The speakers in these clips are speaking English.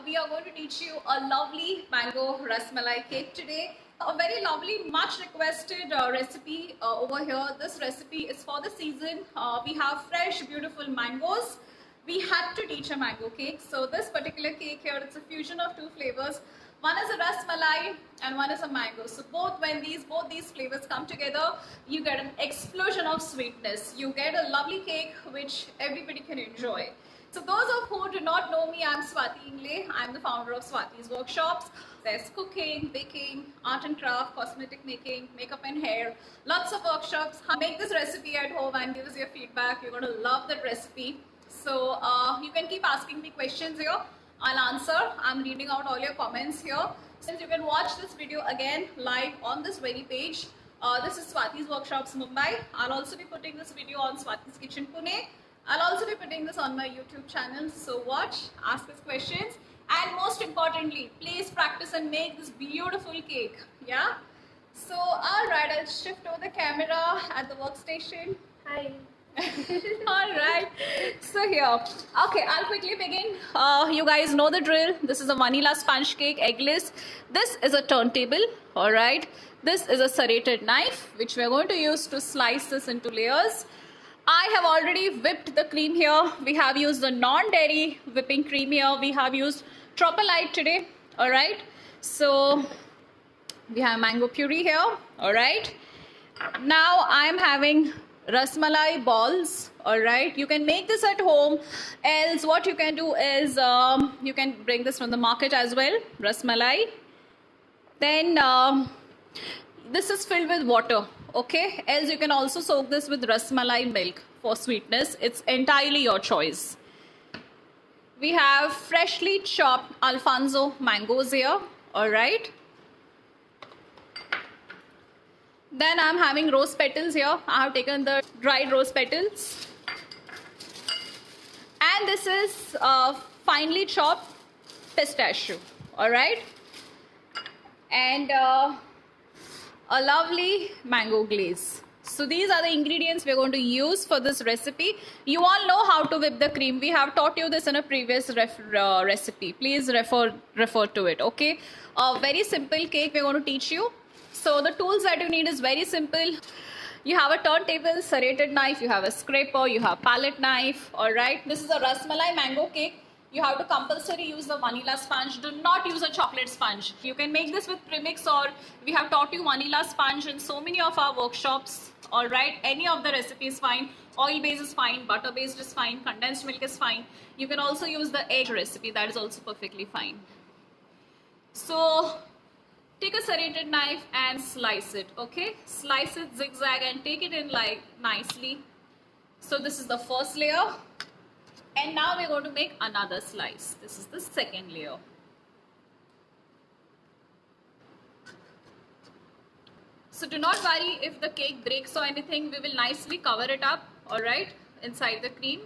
we are going to teach you a lovely mango rasmalai cake today. A very lovely, much requested recipe over here. This recipe is for the season. We have fresh, beautiful mangoes. We had to teach a mango cake. So this particular cake here, it's a fusion of two flavors. One is a rasmalai and one is a mango. So both these flavors come together, you get an explosion of sweetness. You get a lovely cake which everybody can enjoy. So those of who do not know me, I'm Swati Ingle. I'm the founder of Swati's Workshops. There's cooking, baking, art and craft, cosmetic making, makeup and hair. Lots of workshops. Make this recipe at home and give us your feedback. You're going to love that recipe. So you can keep asking me questions here. I'll answer. I'm reading out all your comments here. Since you can watch this video again live on this very page. This is Swati's Workshops Mumbai. I'll also be putting this video on Swati's Kitchen Pune. I'll also be putting this on my YouTube channel. So watch, ask us questions, and most importantly, please practice and make this beautiful cake. Yeah. So alright, I'll shift over the camera at the workstation. Hi. Alright, so here, okay, I'll quickly begin. You guys know the drill. This is a vanilla sponge cake, eggless. This is a turntable. Alright, this is a serrated knife which we are going to use to slice this into layers. I have already whipped the cream here. We have used the non-dairy whipping cream here. We have used Tropalite today. Alright, so we have mango puree here. Alright, now I am having rasmalai balls. Alright, you can make this at home, else what you can do is you can bring this from the market as well, rasmalai. Then this is filled with water, okay, else you can also soak this with rasmalai milk for sweetness. It's entirely your choice. We have freshly chopped Alfonso mangoes here. Alright, then I'm having rose petals here. I have taken the dried rose petals. And this is finely chopped pistachio. Alright. And a lovely mango glaze. So these are the ingredients we're going to use for this recipe. You all know how to whip the cream. We have taught you this in a previous recipe. Please refer to it. Okay. A very simple cake we're going to teach you. So the tools that you need is very simple. You have a turntable, serrated knife, you have a scraper, you have palette knife. Alright, this is a rasmalai mango cake. You have to compulsory use the vanilla sponge. Do not use a chocolate sponge. You can make this with premix, or we have taught you vanilla sponge in so many of our workshops. Alright, any of the recipes is fine. Oil based is fine, butter based is fine, condensed milk is fine. You can also use the egg recipe, that is also perfectly fine. So take a serrated knife and slice it, okay? Slice it zigzag and take it in like nicely. So this is the first layer. And now we're going to make another slice. This is the second layer. So do not worry if the cake breaks or anything. We will nicely cover it up, alright, inside the cream.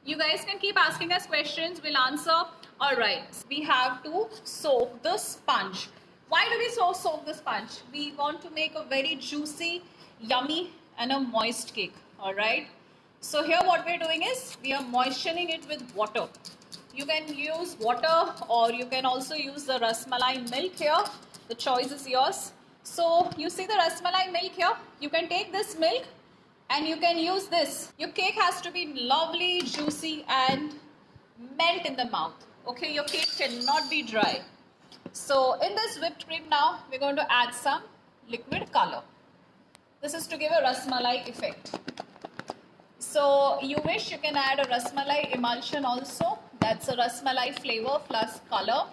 You guys can keep asking us questions. We'll answer. Alright, we have to soak the sponge. Why do we soak the sponge? We want to make a very juicy, yummy and a moist cake. Alright. So here what we're doing is we are moistening it with water. You can use water or you can also use the rasmalai milk here. The choice is yours. So you see the rasmalai milk here. You can take this milk and you can use this. Your cake has to be lovely, juicy and melt in the mouth. Okay, your cake cannot be dry. So in this whipped cream now, we're going to add some liquid color. This is to give a rasmalai effect. So you wish you can add a rasmalai emulsion also. That's a rasmalai flavor plus color.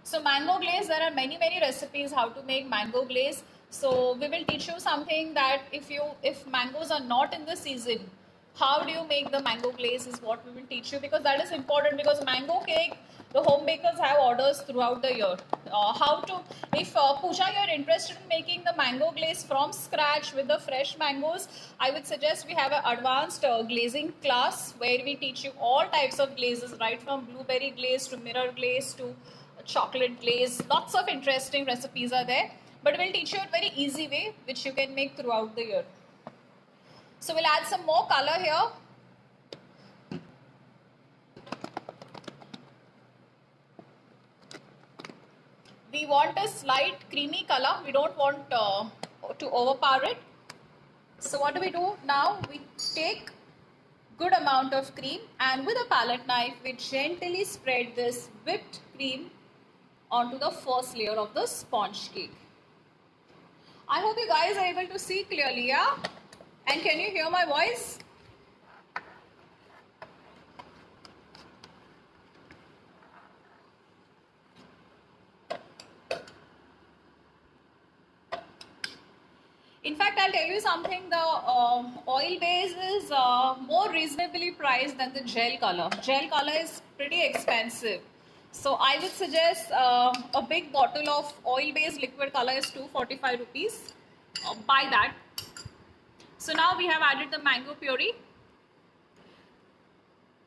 So mango glaze, there are many recipes how to make mango glaze. So we will teach you something that if mangoes are not in the season, how do you make the mango glaze is what we will teach you, because that is important, because mango cake, the home bakers have orders throughout the year. If Pooja, you're interested in making the mango glaze from scratch with the fresh mangoes, I would suggest we have an advanced glazing class where we teach you all types of glazes, right from blueberry glaze to mirror glaze to chocolate glaze. Lots of interesting recipes are there, but we'll teach you a very easy way which you can make throughout the year. So we'll add some more color here. We want a slight creamy color. We don't want to overpower it. So what do? Now we take good amount of cream, and with a palette knife we gently spread this whipped cream onto the first layer of the sponge cake. I hope you guys are able to see clearly, yeah? And can you hear my voice? In fact, I'll tell you something, the oil base is more reasonably priced than the gel color. Gel color is pretty expensive. So I would suggest a big bottle of oil based liquid color is 245 rupees. Buy that. So now we have added the mango puree.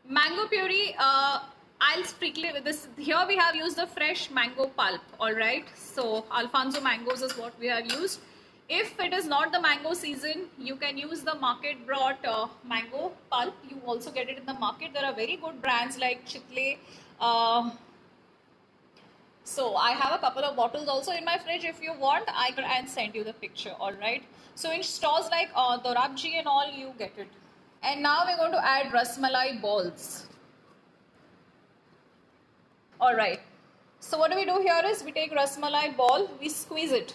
Mango puree, I'll strictly with this. Here we have used the fresh mango pulp, alright. So Alfonso mangoes is what we have used. If it is not the mango season, you can use the market brought mango pulp. You also get it in the market. There are very good brands like Chitle. So I have a couple of bottles also in my fridge. If you want, I can send you the picture, alright. So in stores like Dorabji and all, you get it. And now we're going to add rasmalai balls. Alright. So what do here is we take rasmalai ball, we squeeze it.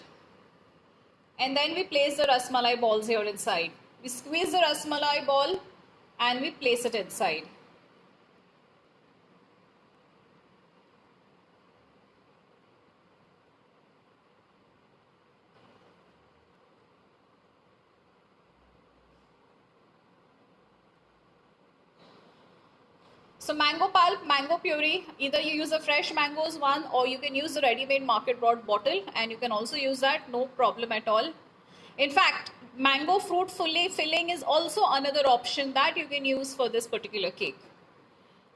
And then we place the rasmalai balls here inside. We squeeze the rasmalai ball and we place it inside. So mango pulp, mango puree, either you use a fresh mangoes one or you can use the ready-made market brought bottle, and you can also use that, no problem at all. In fact, mango fruit filling is also another option that you can use for this particular cake.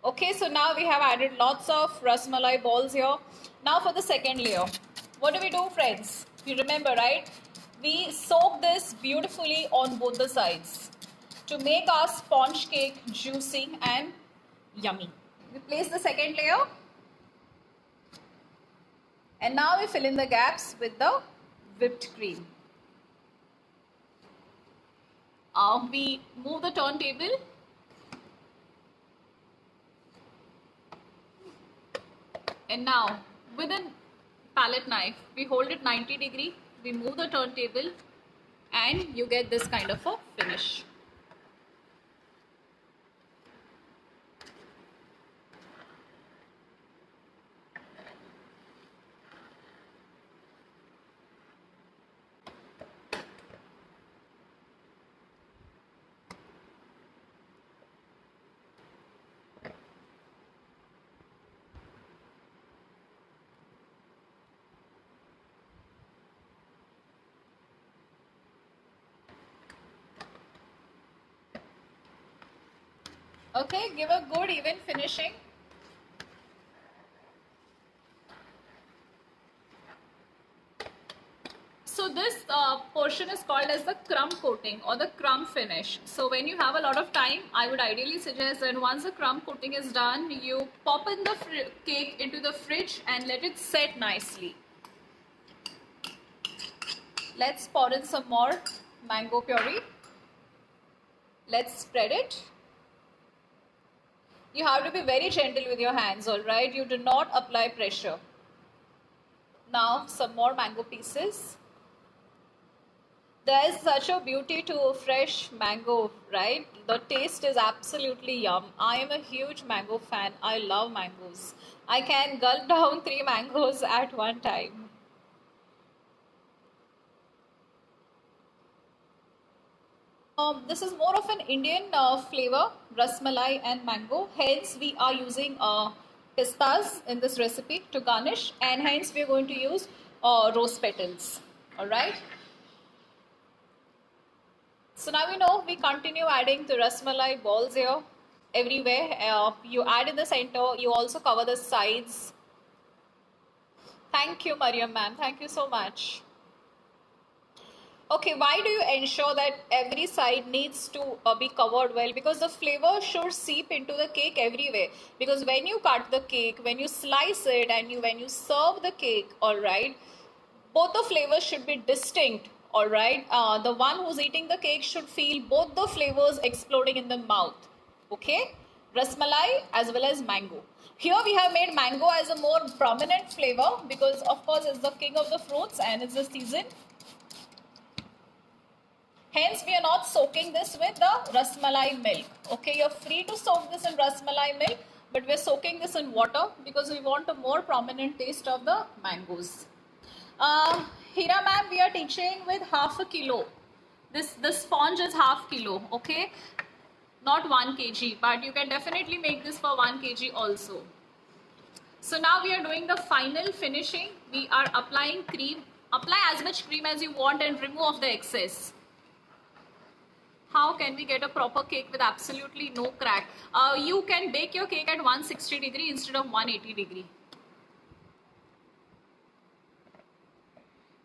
Okay, so now we have added lots of rasmalai balls here. Now for the second layer. What do, friends? You remember, right? We soak this beautifully on both the sides to make our sponge cake juicy and yummy. We place the second layer and now we fill in the gaps with the whipped cream. We move the turntable and now with a palette knife we hold it 90 degree, we move the turntable and you get this kind of a finish. Okay, give a good even finishing. So this portion is called as the crumb coating or the crumb finish. So when you have a lot of time, I would ideally suggest that once the crumb coating is done, you pop in the cake into the fridge and let it set nicely. Let's pour in some more mango puree. Let's spread it. You have to be very gentle with your hands, alright? You do not apply pressure. Now some more mango pieces. There is such a beauty to fresh mango, right? The taste is absolutely yum. I am a huge mango fan. I love mangoes. I can gulp down 3 mangoes at one time. This is more of an Indian flavor, rasmalai and mango. Hence, we are using pistas in this recipe to garnish, and hence we are going to use rose petals. All right. So now we know we continue adding the rasmalai balls here everywhere. You add in the center. You also cover the sides. Thank you, Mariam ma'am. Thank you so much. Okay, why do you ensure that every side needs to be covered well? Because the flavor should seep into the cake everywhere. Because when you cut the cake, when you slice it, and when you serve the cake, all right, both the flavors should be distinct. All right, the one who's eating the cake should feel both the flavors exploding in the mouth. Okay, rasmalai as well as mango. Here we have made mango as a more prominent flavor because, of course, it's the king of the fruits and it's the season. Hence, we are not soaking this with the rasmalai milk. Okay, you're free to soak this in rasmalai milk, but we're soaking this in water because we want a more prominent taste of the mangoes. Hira ma'am, we are teaching with half a kilo. This sponge is half kilo. Okay, not 1 kg, but you can definitely make this for 1 kg also. So now we are doing the final finishing. We are applying cream. Apply as much cream as you want and remove the excess. How can we get a proper cake with absolutely no crack? You can bake your cake at 160 degree instead of 180 degree.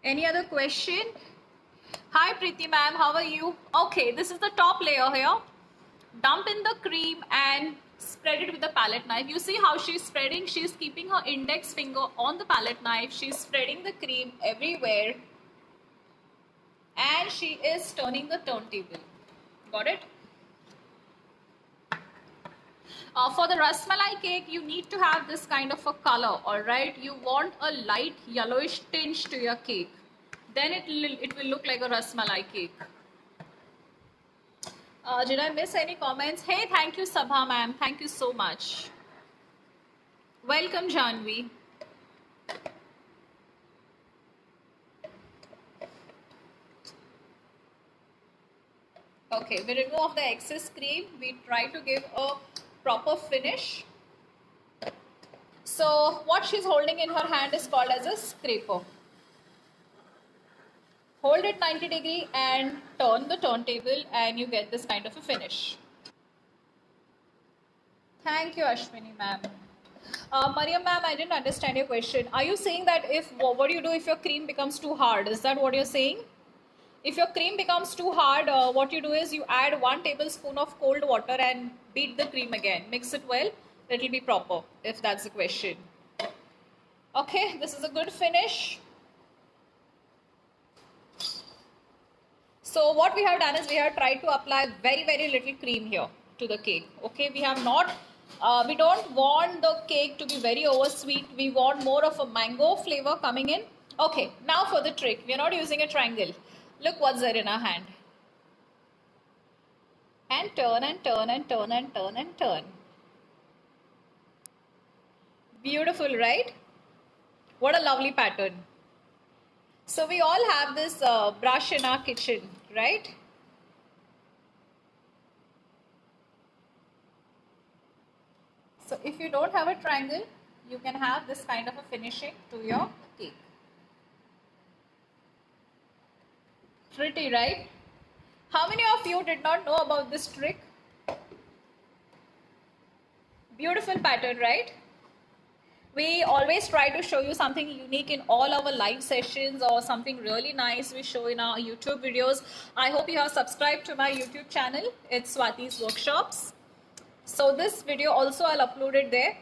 Any other question? Hi Preeti ma'am, how are you? Okay, this is the top layer here. Dump in the cream and spread it with the palette knife. You see how she's spreading? She's keeping her index finger on the palette knife. She's spreading the cream everywhere. And she is turning the turntable. Got it? For the rasmalai cake, you need to have this kind of a color, alright? You want a light yellowish tinge to your cake. Then it will look like a rasmalai cake. Did I miss any comments? Hey, thank you Sabha ma'am. Thank you so much. Welcome Janvi. Okay, we remove the excess cream. We try to give a proper finish. So what she's holding in her hand is called as a scraper. Hold it 90 degree and turn the turntable and you get this kind of a finish. Thank you Ashwini ma'am. Mariam ma'am, I didn't understand your question. Are you saying that what do you do if your cream becomes too hard? Is that what you're saying? If your cream becomes too hard, what you do is you add 1 tablespoon of cold water and beat the cream again. Mix it well. It will be proper, if that's the question. Okay, this is a good finish. So what we have done is we have tried to apply very, very little cream here to the cake. Okay, we have not, we don't want the cake to be very oversweet. We want more of a mango flavor coming in. Okay, now for the trick. We are not using a triangle. Look what's there in our hand. And turn and turn and turn and turn and turn. Beautiful, right? What a lovely pattern. So we all have this brush in our kitchen, right? So if you don't have a triangle, you can have this kind of a finishing to your cake. Pretty, right? How many of you did not know about this trick? Beautiful pattern, right? We always try to show you something unique in all our live sessions or something really nice we show in our YouTube videos. I hope you have subscribed to my YouTube channel. It's Swati's Workshops. So this video also I'll upload it there.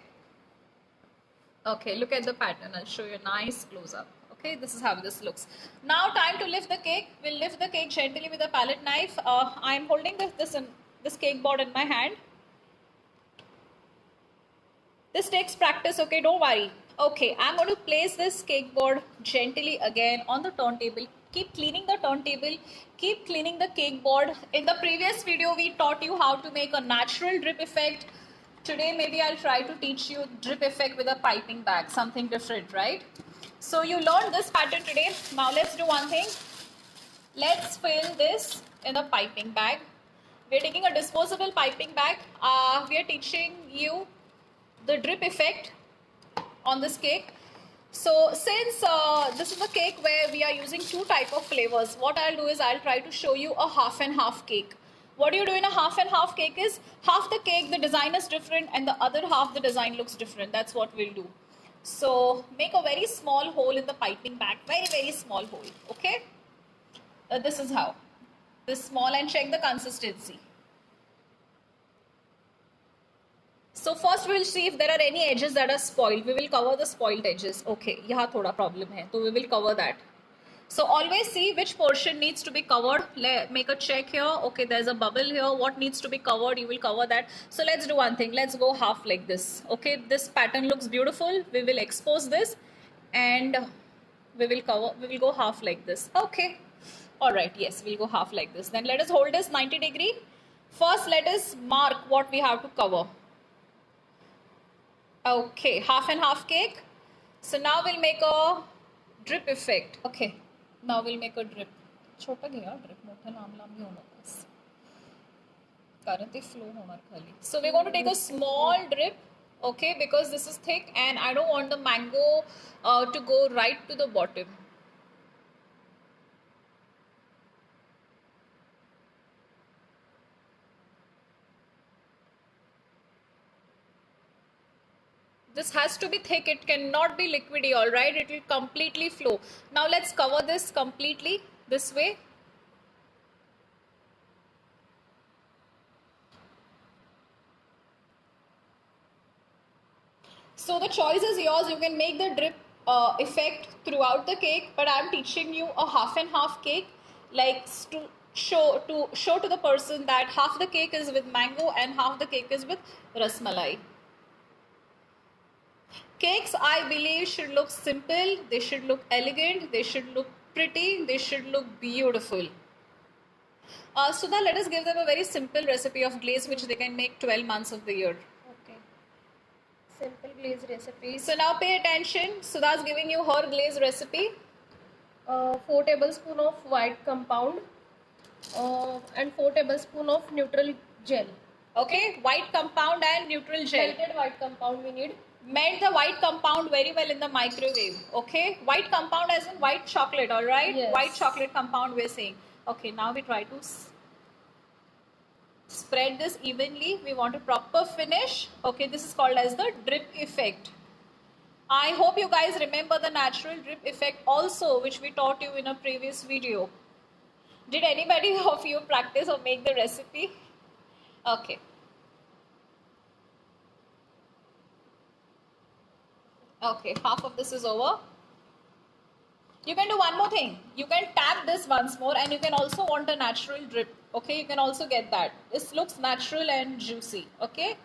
Okay, look at the pattern. I'll show you a nice close-up. Okay, this is how this looks. Now time to lift the cake. We'll lift the cake gently with a palette knife. I'm holding this cake board in my hand. This takes practice, okay, don't worry. Okay, I'm going to place this cake board gently again on the turntable. Keep cleaning the turntable, keep cleaning the cake board. In the previous video, we taught you how to make a natural drip effect. Today, maybe I'll try to teach you drip effect with a piping bag, something different, right? So you learned this pattern today. Now let's do one thing. Let's fill this in a piping bag. We're taking a disposable piping bag. We are teaching you the drip effect on this cake. So since this is a cake where we are using 2 type of flavors, what I'll do is I'll try to show you a half and half cake. What do you do in a half and half cake is half the cake the design is different and the other half the design looks different. That's what we'll do. So make a very small hole in the piping bag, very small hole, okay? This is how. This small, and check the consistency. So first we will see if there are any edges that are spoiled. We will cover the spoiled edges. Okay, यहाँ थोड़ा problem है, so we will cover that. So always see which portion needs to be covered. Make a check here. Okay, there's a bubble here. What needs to be covered? You will cover that. So let's do one thing. Let's go half like this. Okay, this pattern looks beautiful. We will expose this, and we will cover. We will go half like this. Okay. All right. Yes, we'll go half like this. Then let us hold this 90 degree. First, let us mark what we have to cover. Okay, half and half cake. So now we'll make a drip effect. Okay, now we'll make a drip. छोटा घ्या drip मोठा लांब लांब घेऊ नकोस. कारण ते flow होणार खाली. So we're going to take a small drip. Okay, because this is thick and I don't want the mango to go right to the bottom. This has to be thick. It cannot be liquidy, all right? It will completely flow. Now let's cover this completely this way. So the choice is yours. You can make the drip effect throughout the cake, but I'm teaching you a half and half cake, like to show to the person that half the cake is with mango and half the cake is with rasmalai. Cakes, I believe, should look simple, they should look elegant, they should look pretty, they should look beautiful. Sudha, let us give them a very simple recipe of glaze which they can make 12 months of the year. Okay. Simple glaze recipe. So now pay attention. Sudha is giving you her glaze recipe. 4 tablespoons of white compound and 4 tablespoons of neutral gel. Okay, white compound and neutral gel. Melted white compound we need. Melt the white compound very well in the microwave. Okay, white compound as in white chocolate, all right? Yes. White chocolate compound we're saying. Okay, now we try to spread this evenly. We want a proper finish. Okay, this is called as the drip effect. I hope you guys remember the natural drip effect also, which we taught you in a previous video. Did anybody of you practice or make the recipe? Okay. Okay, half of this is over. You can do one more thing. You can tap this once more and you can also want a natural drip. Okay, you can also get that. This looks natural and juicy. Okay.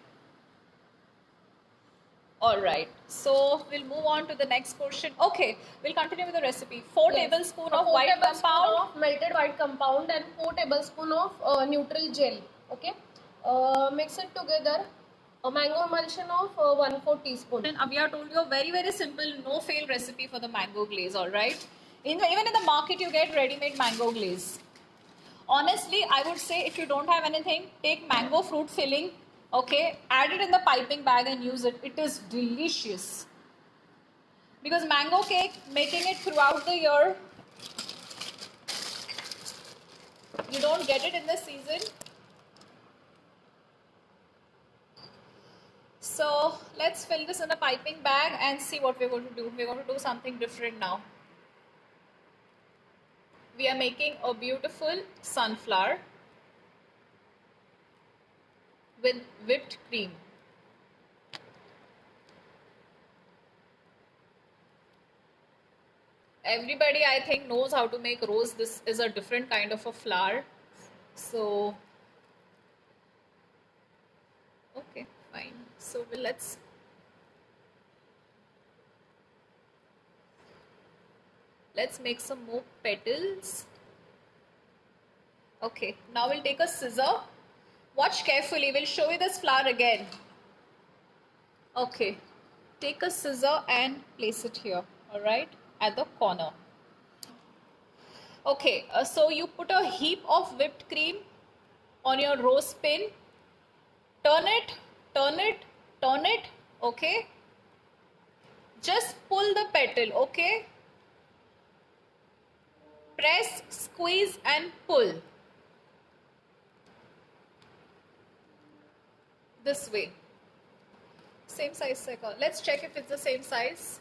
Alright, so we'll move on to the next portion. Okay, we'll continue with the recipe. 4 tablespoons of white compound. Of melted white compound and 4 tablespoons of neutral gel. Okay, mix it together. A mango emulsion of 1/4 teaspoon. And we have told you a very, very simple, no fail recipe for the mango glaze, alright? Even in the market, you get ready-made mango glaze. Honestly, I would say if you don't have anything, take mango fruit filling, okay? Add it in the piping bag and use it. It is delicious. Because mango cake, making it throughout the year, you don't get it in the season. So let's fill this in a piping bag and see what we're going to do. We're going to do something different now. We are making a beautiful sunflower with whipped cream. Everybody, I think, knows how to make rose. This is a different kind of a flower. So, okay. Fine. So let's make some more petals. Okay, now we'll take a scissor. Watch carefully. We'll show you this flower again. Okay, take a scissor and place it here. All right, at the corner. Okay, so you put a heap of whipped cream on your rose pin. Turn it. Turn it, turn it, okay? Just pull the petal, okay? Press, squeeze and pull. This way. Same size circle. Let's check if it's the same size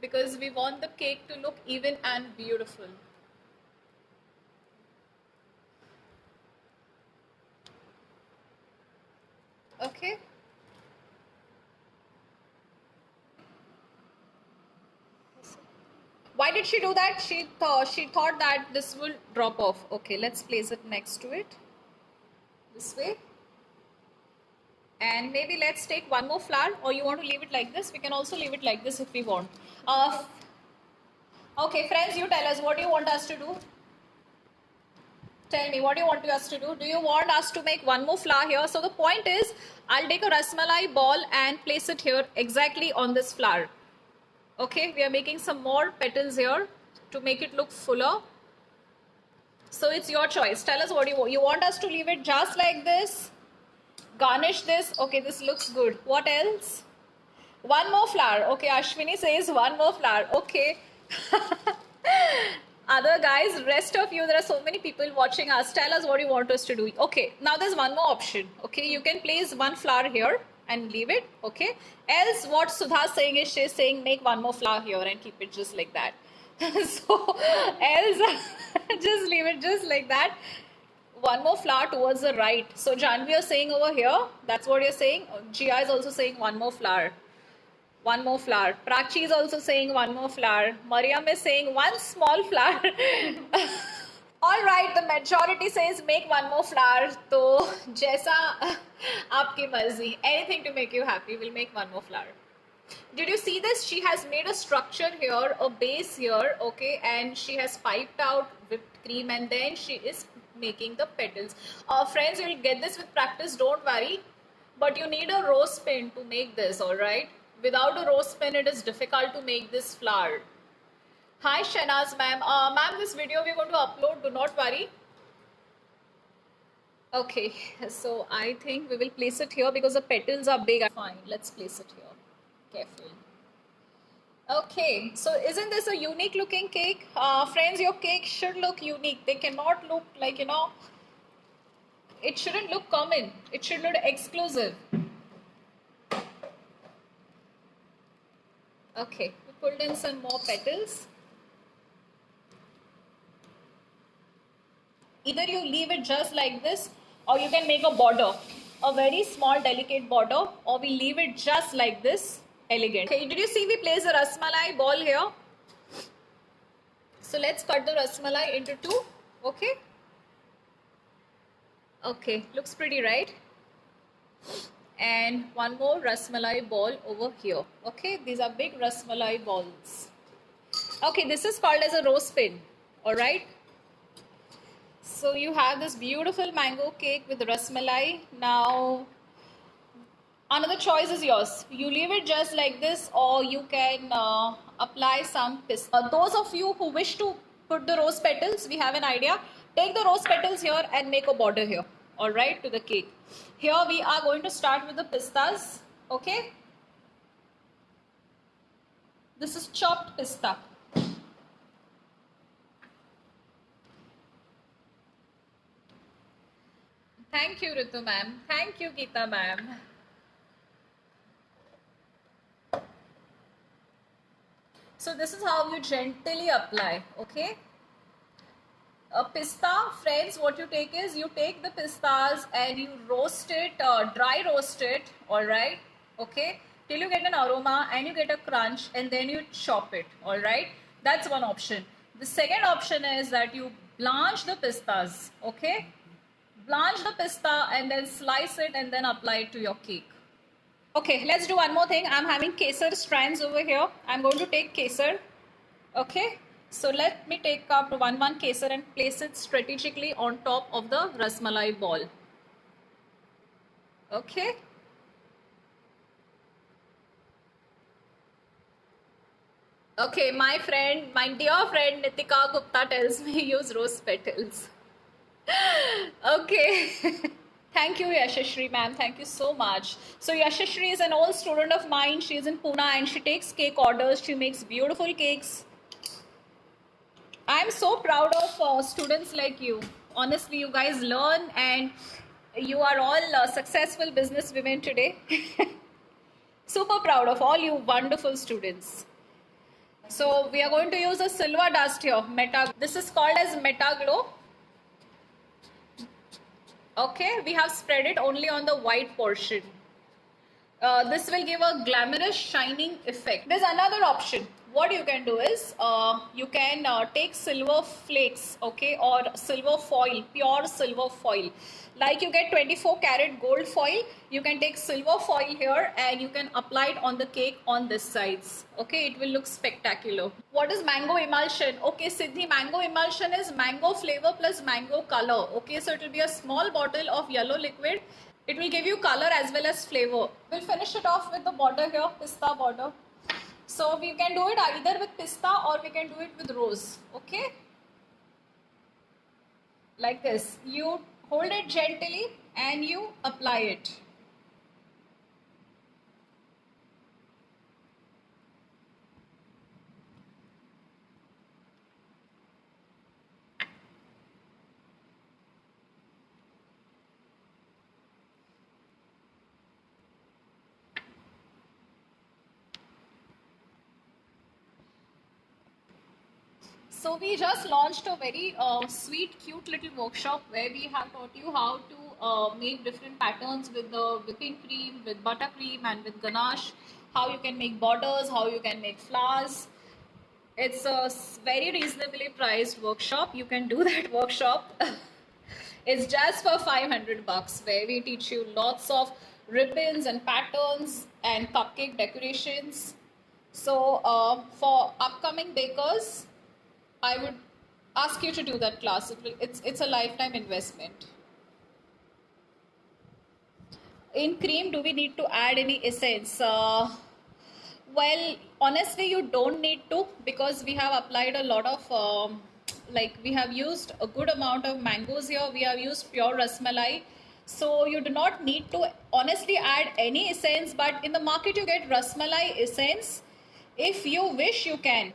because we want the cake to look even and beautiful. Okay. Why did she do that? She thought that this will drop off. Okay, let's place it next to it. This way. And maybe let's take one more flower, or you want to leave it like this? We can also leave it like this if we want. Okay, friends, you tell us what do you want us to do? Tell me, what do you want us to do? Do you want us to make one more flower here? So the point is, I'll take a rasmalai ball and place it here exactly on this flower. Okay, we are making some more petals here to make it look fuller. So it's your choice. Tell us what you want. You want us to leave it just like this? Garnish this. Okay, this looks good. What else? One more flower. Okay, Ashwini says one more flower. Okay. Other guys, rest of you, there are so many people watching us. Tell us what you want us to do. Okay, now there's one more option. Okay, you can place one flower here and leave it. Okay. Else, what Sudha is saying is she's saying make one more flower here and keep it just like that. So, else, just leave it just like that. One more flower towards the right. So Janvi is saying over here, that's what you're saying. Jia is also saying one more flower. One more flower. Prachi is also saying one more flower. Mariam is saying one small flower. All right, the majority says make one more flower. So, jaisa aapki marzi. Anything to make you happy. We'll make one more flower. Did you see this? She has made a structure here, a base here, okay, and she has piped out whipped cream, and then she is making the petals. Friends, you'll get this with practice, don't worry. But you need a rose pin to make this, alright? Without a rose pin, it is difficult to make this flower. Hi Shanaz ma'am. Ma'am, this video we're going to upload, do not worry. Okay, so I think we will place it here because the petals are big. Fine, let's place it here. Careful. Okay, so isn't this a unique looking cake? Friends, your cake should look unique. They cannot look like, it shouldn't look common. It should look exclusive. Okay, we pulled in some more petals. Either you leave it just like this, or you can make a border, a very small delicate border, or we leave it just like this, elegant. Okay, did you see we place a rasmalai ball here? So let's cut the rasmalai into two, okay? Okay, looks pretty, right? And one more rasmalai ball over here. Okay, these are big rasmalai balls. Okay, this is called as a rose pin. Alright. So you have this beautiful mango cake with rasmalai. Now, another choice is yours. You leave it just like this, or you can apply some pista. Those of you who wish to put the rose petals, we have an idea. Take the rose petals here and make a border here. Alright, to the cake. Here we are going to start with the pistas. Okay. This is chopped pista. Thank you, Ritu ma'am. Thank you, Geeta ma'am. So this is how you gently apply, okay? A pista, friends, what you take is, you take the pistas and you roast it, dry roast it, alright, okay, till you get an aroma and you get a crunch, and then you chop it, alright. That's one option. The second option is that you blanch the pistas, okay, blanch the pista and then slice it and then apply it to your cake. Okay, let's do one more thing. I'm having kesar strands over here. I'm going to take kesar, okay. So let me take up one kesar and place it strategically on top of the rasmalai ball. Okay. Okay, my dear friend Nitika Gupta tells me use rose petals. Okay. Thank you, Yashashri ma'am. Thank you so much. So Yashashri is an old student of mine. She is in Pune and she takes cake orders. She makes beautiful cakes. I'm so proud of students like you. Honestly, you guys learn and you are all successful business women today. Super proud of all you wonderful students. So we are going to use a silver dust here. This is called as Meta Glow. Okay, we have spread it only on the white portion. This will give a glamorous shining effect. There's another option. What you can do is you can take silver flakes, okay, or silver foil, pure silver foil. Like you get 24 karat gold foil, you can take silver foil here and you can apply it on the cake on this sides. Okay, it will look spectacular. What is mango emulsion? Okay, Siddhi, mango emulsion is mango flavor plus mango color. Okay, so it will be a small bottle of yellow liquid. It will give you color as well as flavor. We'll finish it off with the border here, pista border. So we can do it either with pista or we can do it with rose. Okay? Like this. You hold it gently and you apply it. So we just launched a very sweet, cute little workshop where we have taught you how to make different patterns with the whipping cream, with buttercream and with ganache, how you can make borders, how you can make flowers. It's a very reasonably priced workshop. You can do that workshop. It's just for 500 bucks where we teach you lots of ribbons and patterns and cupcake decorations. So for upcoming bakers, I would ask you to do that class. It's a lifetime investment. In cream, do we need to add any essence? Well, honestly, you don't need to because we have applied a lot of like we have used a good amount of mangoes here. We have used pure rasmalai. So you do not need to honestly add any essence, but in the market you get rasmalai essence. If you wish, you can.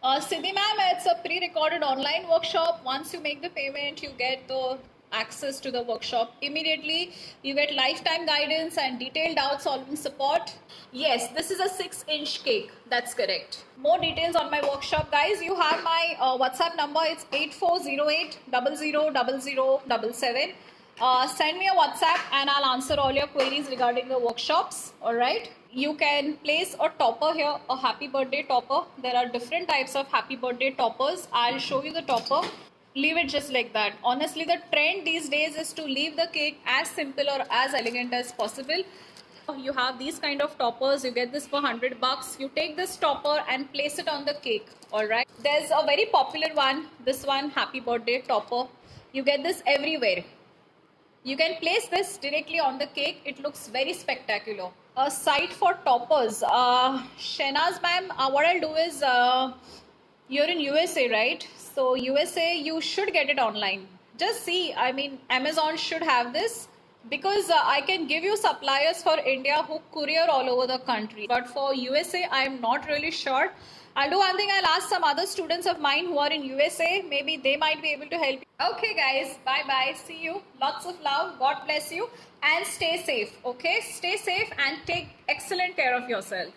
Siddhi ma'am, it's a pre-recorded online workshop. Once you make the payment, you get the access to the workshop immediately. You get lifetime guidance and detailed doubt solving support. Yes, this is a 6-inch cake. That's correct. More details on my workshop, guys. You have my WhatsApp number. It's 8408 000077. Send me a WhatsApp and I'll answer all your queries regarding the workshops. All right. You can place a topper here, a happy birthday topper. There are different types of happy birthday toppers. I'll show you the topper. Leave it just like that. Honestly, the trend these days is to leave the cake as simple or as elegant as possible. You have these kind of toppers. You get this for 100 bucks. You take this topper and place it on the cake. All right. There's a very popular one. This one, happy birthday topper. You get this everywhere. You can place this directly on the cake. It looks very spectacular. A site for toppers. Shenaz ma'am, what I'll do is, you're in USA, right? So USA, you should get it online. Just see, I mean, Amazon should have this because I can give you suppliers for India who courier all over the country. But for USA, I'm not really sure. I'll do one thing, I'll ask some other students of mine who are in USA. Maybe they might be able to help you. Okay guys, bye-bye. See you. Lots of love. God bless you. And stay safe, okay? Stay safe and take excellent care of yourself.